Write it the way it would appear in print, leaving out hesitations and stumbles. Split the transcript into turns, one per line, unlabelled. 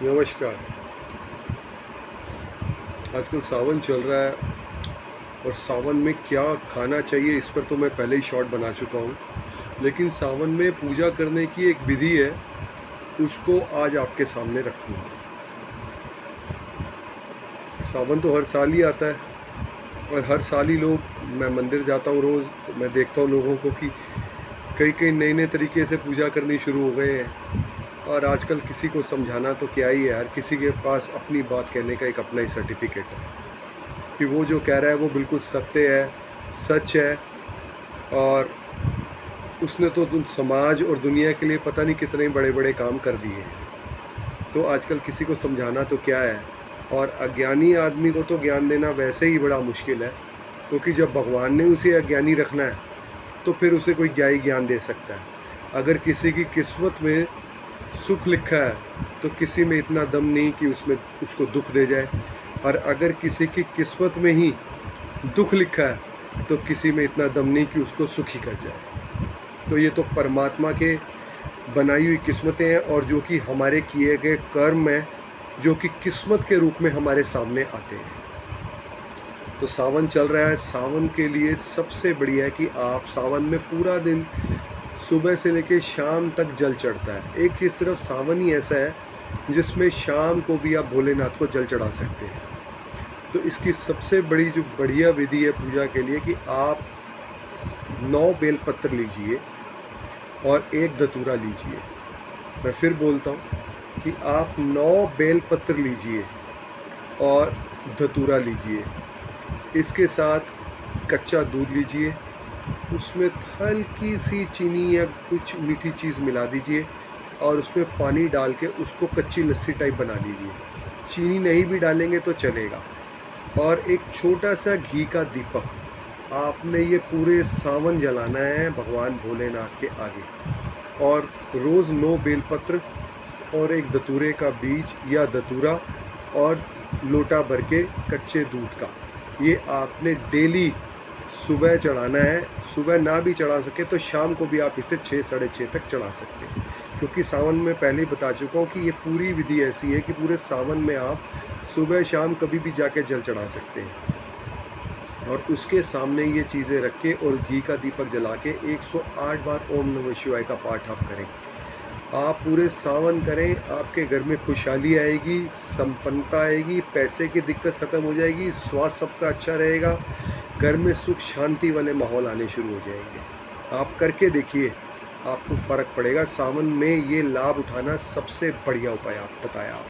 नमस्कार। आजकल सावन चल रहा है और सावन में क्या खाना चाहिए इस पर तो मैं पहले ही शॉर्ट बना चुका हूँ। लेकिन सावन में पूजा करने की एक विधि है, उसको आज आपके सामने रखूँगा। सावन तो हर साल ही आता है और हर साल ही मैं मंदिर जाता हूँ रोज़, तो मैं देखता हूँ लोगों को कि कई कई नए नए तरीके से पूजा करनी शुरू हो गए हैं। और आजकल किसी को समझाना तो क्या ही है, हर किसी के पास अपनी बात कहने का एक अपना ही सर्टिफिकेट है कि वो जो कह रहा है वो बिल्कुल सत्य है, सच है। और उसने तो तुम समाज और दुनिया के लिए पता नहीं कितने बड़े बड़े काम कर दिए हैं। तो आजकल किसी को समझाना तो क्या है, और अज्ञानी आदमी को तो ज्ञान देना वैसे ही बड़ा मुश्किल है, क्योंकि जब भगवान ने उसे अज्ञानी रखना है तो फिर उसे कोई क्या ही ज्ञान दे सकता है। अगर किसी की किस्मत में सुख लिखा है तो किसी में इतना दम नहीं कि उसमें उसको दुख दे जाए, और अगर किसी की किस्मत में ही दुख लिखा है तो किसी में इतना दम नहीं कि उसको सुखी कर जाए। तो ये तो परमात्मा के बनाई हुई किस्मतें हैं, और जो कि हमारे किए गए कर्म हैं, जो कि किस्मत के रूप में हमारे सामने आते हैं। तो सावन चल रहा है, सावन के लिए सबसे बढ़िया है कि आप सावन में पूरा दिन सुबह से लेकर शाम तक जल चढ़ता है। एक चीज़ सिर्फ सावन ही ऐसा है जिसमें शाम को भी आप भोलेनाथ को जल चढ़ा सकते हैं। तो इसकी सबसे बड़ी जो बढ़िया विधि है पूजा के लिए कि आप 9 बेलपत्र लीजिए और 1 धतूरा लीजिए। मैं फिर बोलता हूँ कि आप 9 बेलपत्र लीजिए और धतूरा लीजिए। इसके साथ कच्चा दूध लीजिए, उसमें हल्की सी चीनी या कुछ मीठी चीज़ मिला दीजिए और उसमें पानी डाल के उसको कच्ची लस्सी टाइप बना लीजिए। चीनी नहीं भी डालेंगे तो चलेगा। और एक छोटा सा घी का दीपक आपने ये पूरे सावन जलाना है भगवान भोलेनाथ के आगे। और रोज़ 9 बेलपत्र और 1 धतूरे का बीज या धतूरा और लोटा भर के कच्चे दूध का, ये आपने डेली सुबह चढ़ाना है। सुबह ना भी चढ़ा सके तो शाम को भी आप इसे 6 साढ़े 6 तक चढ़ा सकते हैं, क्योंकि सावन में पहले ही बता चुका हूँ कि ये पूरी विधि ऐसी है कि पूरे सावन में आप सुबह शाम कभी भी जाके जल चढ़ा सकते हैं। और उसके सामने ये चीज़ें रख के और घी का दीपक जला के 108 बार ओम नमः शिवाय का पाठ आप करें। आप पूरे सावन करें, आपके घर में खुशहाली आएगी, संपन्नता आएगी, पैसे की दिक्कत ख़त्म हो जाएगी, स्वास्थ्य सबका अच्छा रहेगा, घर में सुख शांति वाले माहौल आने शुरू हो जाएंगे। आप करके देखिए, आपको फ़र्क पड़ेगा। सावन में ये लाभ उठाना सबसे बढ़िया उपाय आप बताया।